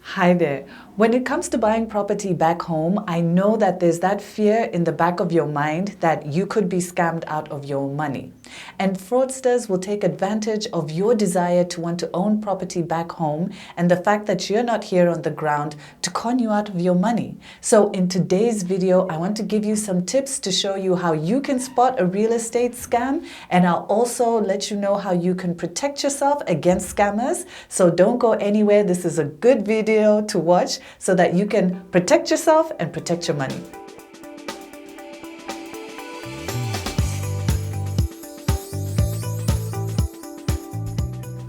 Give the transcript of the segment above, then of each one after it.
Hi there. When it comes to buying property back home, I know that there's that fear in the back of your mind that you could be scammed out of your money. And fraudsters will take advantage of your desire to want to own property back home and the fact that you're not here on the ground to con you out of your money. So in today's video, I want to give you some tips to show you how you can spot a real estate scam, and I'll also let you know how you can protect yourself against scammers. So don't go anywhere. This is a good video to watch so that you can protect yourself and protect your money.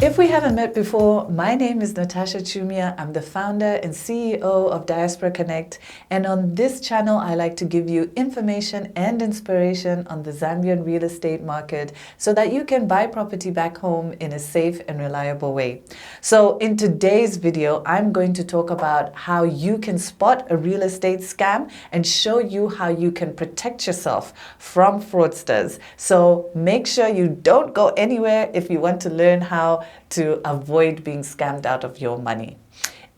If we haven't met before, my name is Natasha Chumia. I'm the founder and CEO of Diaspora Connect, and on this channel I like to give you information and inspiration on the Zambian real estate market so that you can buy property back home in a safe and reliable way. So in today's video, I'm going to talk about how you can spot a real estate scam and show you how you can protect yourself from fraudsters. So make sure you don't go anywhere if you want to learn how to avoid being scammed out of your money.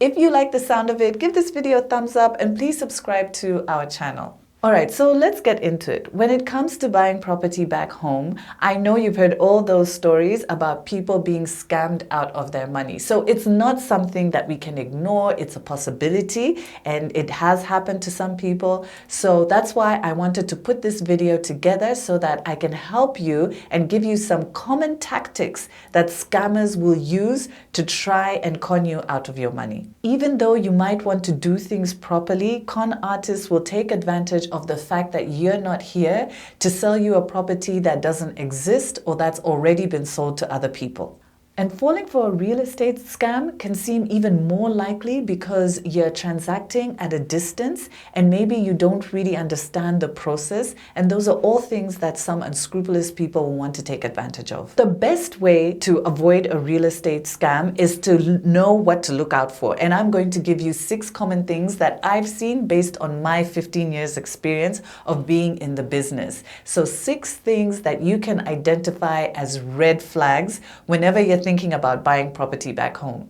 If you like the sound of it, give this video a thumbs up and please subscribe to our channel. Alright, so let's get into it. When it comes to buying property back home, I know you've heard all those stories about people being scammed out of their money. So it's not something that we can ignore. It's a possibility and it has happened to some people. So that's why I wanted to put this video together so that I can help you and give you some common tactics that scammers will use to try and con you out of your money. Even though you might want to do things properly, con artists will take advantage of the fact that you're not here to sell you a property that doesn't exist or that's already been sold to other people. And falling for a real estate scam can seem even more likely because you're transacting at a distance and maybe you don't really understand the process, and those are all things that some unscrupulous people will want to take advantage of. The best way to avoid a real estate scam is to know what to look out for, and I'm going to give you 6 common things that I've seen based on my 15 years experience of being in the business. So 6 things that you can identify as red flags whenever you're thinking about buying property back home.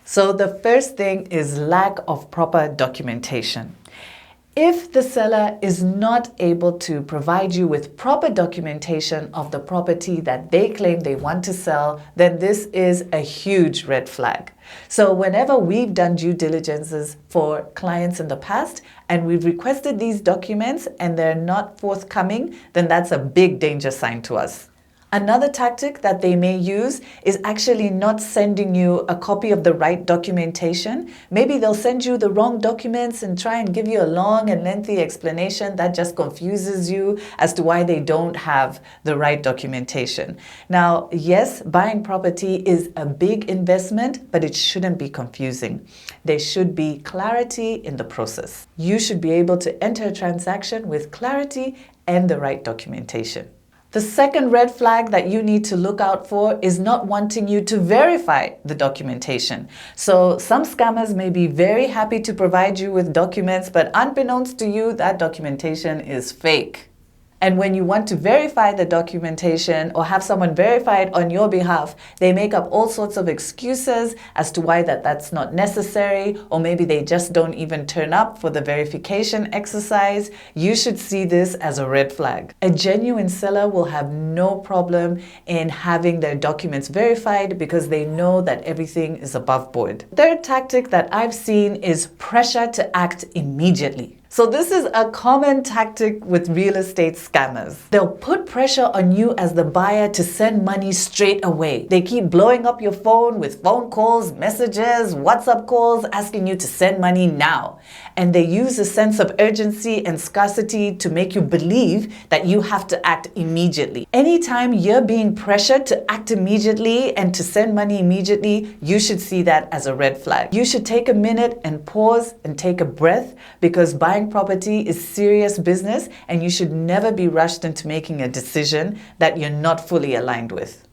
So the first thing is lack of proper documentation. If the seller is not able to provide you with proper documentation of the property that they claim they want to sell, then this is a huge red flag. So whenever we've done due diligences for clients in the past and we've requested these documents and they're not forthcoming, then that's a big danger sign to us. Another tactic that they may use is actually not sending you a copy of the right documentation. Maybe they'll send you the wrong documents and try and give you a long and lengthy explanation that just confuses you as to why they don't have the right documentation. Now, yes, buying property is a big investment, but it shouldn't be confusing. There should be clarity in the process. You should be able to enter a transaction with clarity and the right documentation. The second red flag that you need to look out for is not wanting you to verify the documentation. So some scammers may be very happy to provide you with documents, but unbeknownst to you, that documentation is fake. And when you want to verify the documentation or have someone verify it on your behalf, they make up all sorts of excuses as to why that's not necessary, or maybe they just don't even turn up for the verification exercise. You should see this as a red flag. A genuine seller will have no problem in having their documents verified because they know that everything is above board. Third tactic that I've seen is pressure to act immediately. So this is a common tactic with real estate scammers. They'll put pressure on you as the buyer to send money straight away. They keep blowing up your phone with phone calls, messages, WhatsApp calls, asking you to send money now. And they use a sense of urgency and scarcity to make you believe that you have to act immediately. Anytime you're being pressured to act immediately and to send money immediately, you should see that as a red flag. You should take a minute and pause and take a breath, because buying property is serious business and you should never be rushed into making a decision that you're not fully aligned with.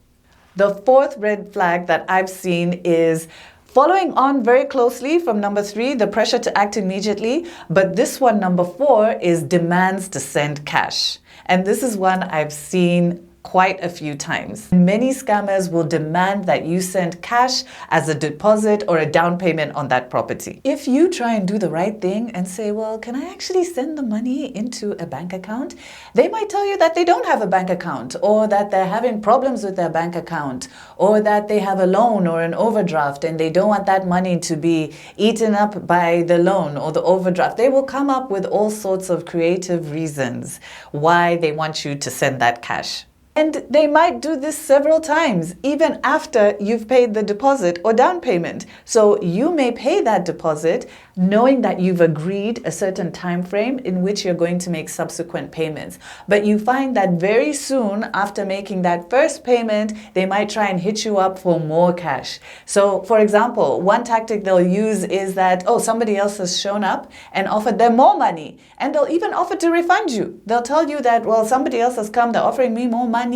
The fourth red flag that I've seen is following on very closely from number 3, the pressure to act immediately, but this one, number 4, is demands to send cash. And this is one I've seen quite a few times. Many scammers will demand that you send cash as a deposit or a down payment on that property. If you try and do the right thing and say, well, can I actually send the money into a bank account? They might tell you that they don't have a bank account, or that they're having problems with their bank account, or that they have a loan or an overdraft and they don't want that money to be eaten up by the loan or the overdraft. They will come up with all sorts of creative reasons why they want you to send that cash. And they might do this several times, even after you've paid the deposit or down payment. So you may pay that deposit knowing that you've agreed a certain time frame in which you're going to make subsequent payments. But you find that very soon after making that first payment, they might try and hit you up for more cash. So for example, one tactic they'll use is that, oh, somebody else has shown up and offered them more money. And they'll even offer to refund you. They'll tell you that, well, somebody else has come, they're offering me more money,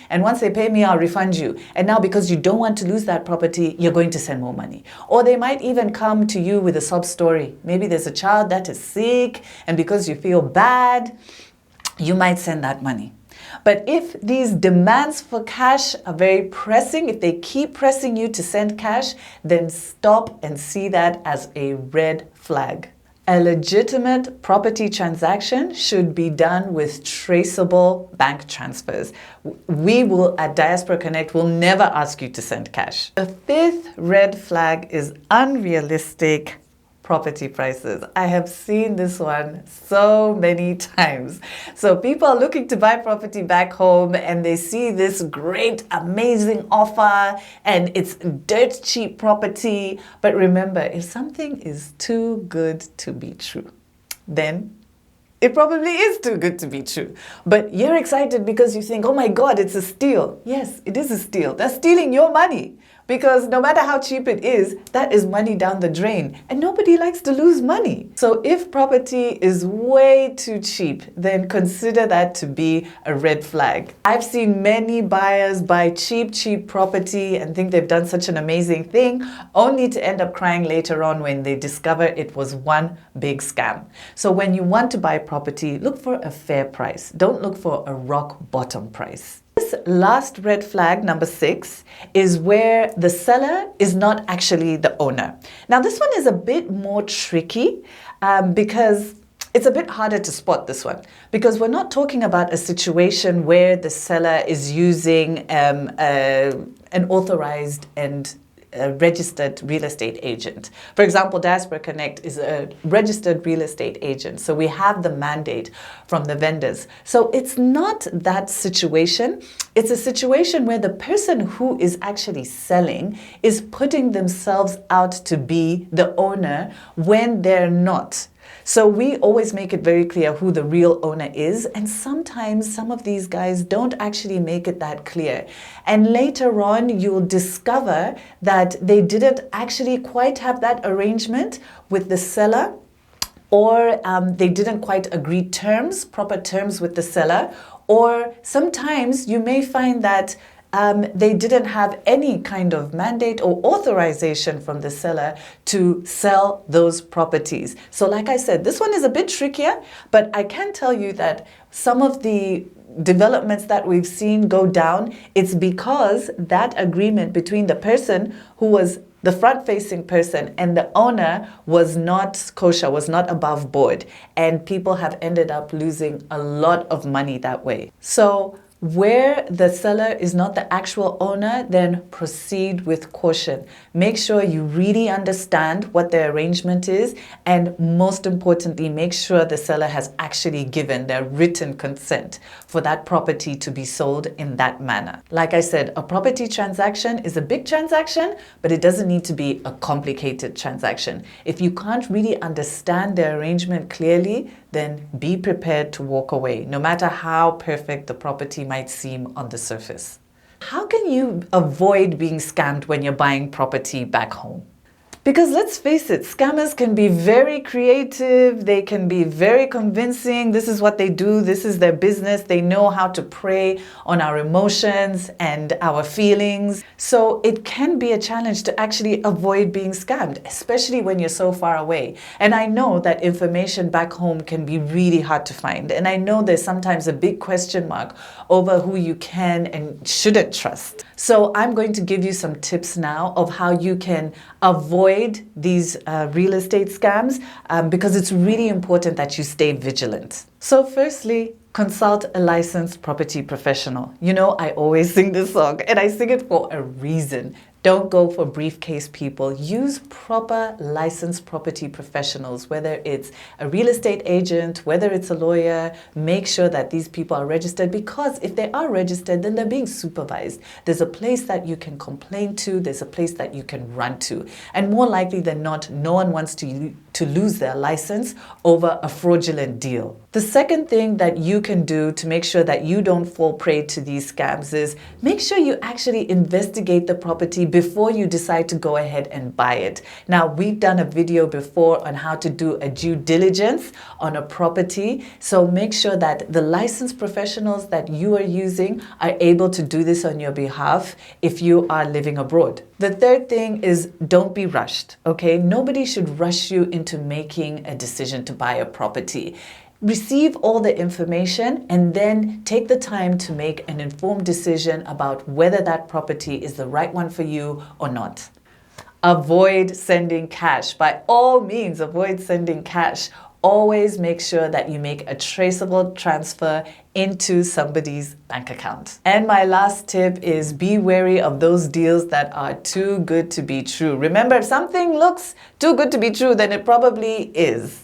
and once they pay me, I'll refund you. And now because you don't want to lose that property, you're going to send more money. Or they might even come to you with a sob story. Maybe there's a child that is sick, and because you feel bad, you might send that money. But if these demands for cash are very pressing, if they keep pressing you to send cash, then stop and see that as a red flag. A legitimate property transaction should be done with traceable bank transfers. We will, at Diaspora Connect, will never ask you to send cash. The fifth red flag is unrealistic property prices. I have seen this one so many times. So people are looking to buy property back home and they see this great, amazing offer and it's dirt cheap property. But remember, if something is too good to be true, then it probably is too good to be true. But you're excited because you think, oh my God, it's a steal. Yes, it is a steal. They're stealing your money. Because no matter how cheap it is, that is money down the drain. And nobody likes to lose money. So if property is way too cheap, then consider that to be a red flag. I've seen many buyers buy cheap property and think they've done such an amazing thing, only to end up crying later on when they discover it was one big scam. So when you want to buy property, look for a fair price. Don't look for a rock bottom price. This last red flag, number 6, is where the seller is not actually the owner. Now, this one is a bit more tricky because it's a bit harder to spot this one, because we're not talking about a situation where the seller is using an authorized and a registered real estate agent. For example, Diaspora Connect is a registered real estate agent. So we have the mandate from the vendors. So it's not that situation. It's a situation where the person who is actually selling is putting themselves out to be the owner when they're not. So we always make it very clear who the real owner is, and sometimes some of these guys don't actually make it that clear. And later on, you'll discover that they didn't actually quite have that arrangement with the seller, or they didn't quite agree terms, proper terms with the seller, or sometimes you may find that they didn't have any kind of mandate or authorization from the seller to sell those properties. So like I said, this one is a bit trickier, but I can tell you that some of the developments that we've seen go down, it's because that agreement between the person who was the front-facing person and the owner was not kosher, was not above board, and people have ended up losing a lot of money that way. So where the seller is not the actual owner, then proceed with caution. Make sure you really understand what the arrangement is, and most importantly, make sure the seller has actually given their written consent for that property to be sold in that manner. Like I said, a property transaction is a big transaction, but it doesn't need to be a complicated transaction. If you can't really understand the arrangement clearly, then be prepared to walk away, no matter how perfect the property might seem on the surface. How can you avoid being scammed when you're buying property back home? Because let's face it, scammers can be very creative, they can be very convincing. This is what they do, this is their business. They know how to prey on our emotions and our feelings. So it can be a challenge to actually avoid being scammed, especially when you're so far away. And I know that information back home can be really hard to find. And I know there's sometimes a big question mark over who you can and shouldn't trust. So I'm going to give you some tips now of how you can avoid these real estate scams because it's really important that you stay vigilant. So firstly, consult a licensed property professional. You know, I always sing this song and I sing it for a reason. Don't go for briefcase people. Use proper licensed property professionals, whether it's a real estate agent, whether it's a lawyer. Make sure that these people are registered, because if they are registered, then they're being supervised. There's a place that you can complain to. There's a place that you can run to. And more likely than not, no one wants to lose their license over a fraudulent deal. The second thing that you can do to make sure that you don't fall prey to these scams is make sure you actually investigate the property before you decide to go ahead and buy it. Now, we've done a video before on how to do a due diligence on a property. So make sure that the licensed professionals that you are using are able to do this on your behalf if you are living abroad. The third thing is don't be rushed, okay? Nobody should rush you into making a decision to buy a property. Receive all the information and then take the time to make an informed decision about whether that property is the right one for you or not. Avoid sending cash. By all means, avoid sending cash. Always make sure that you make a traceable transfer into somebody's bank account. And my last tip is be wary of those deals that are too good to be true. Remember, if something looks too good to be true, then it probably is.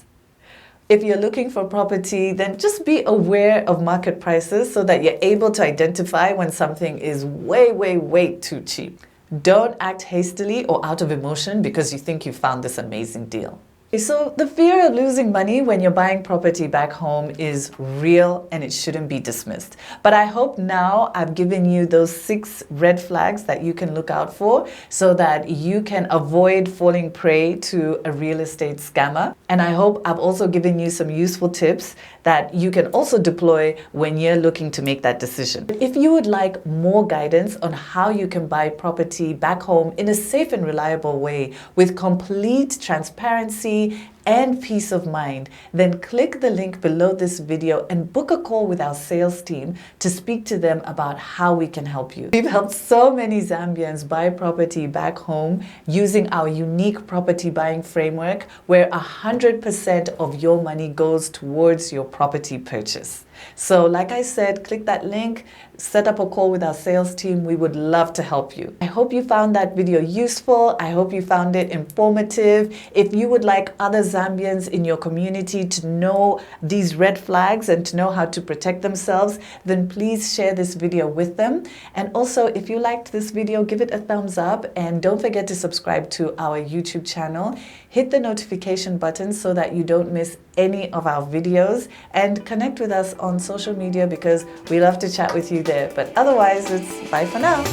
If you're looking for property, then just be aware of market prices so that you're able to identify when something is way, way, way too cheap. Don't act hastily or out of emotion because you think you found this amazing deal. So the fear of losing money when you're buying property back home is real and it shouldn't be dismissed. But I hope now I've given you those 6 red flags that you can look out for so that you can avoid falling prey to a real estate scammer. And I hope I've also given you some useful tips that you can also deploy when you're looking to make that decision. If you would like more guidance on how you can buy property back home in a safe and reliable way with complete transparency and peace of mind, then click the link below this video and book a call with our sales team to speak to them about how we can help you. We've helped so many Zambians buy property back home using our unique property buying framework where 100% of your money goes towards your property purchase. So like I said, click that link, set up a call with our sales team. We would love to help you. I hope you found that video useful. I hope you found it informative. If you would like other Zambians in your community to know these red flags and to know how to protect themselves, then please share this video with them. And also, if you liked this video, give it a thumbs up and don't forget to subscribe to our YouTube channel. Hit the notification button so that you don't miss any of our videos, and connect with us on social media because we love to chat with you there. But otherwise, it's bye for now.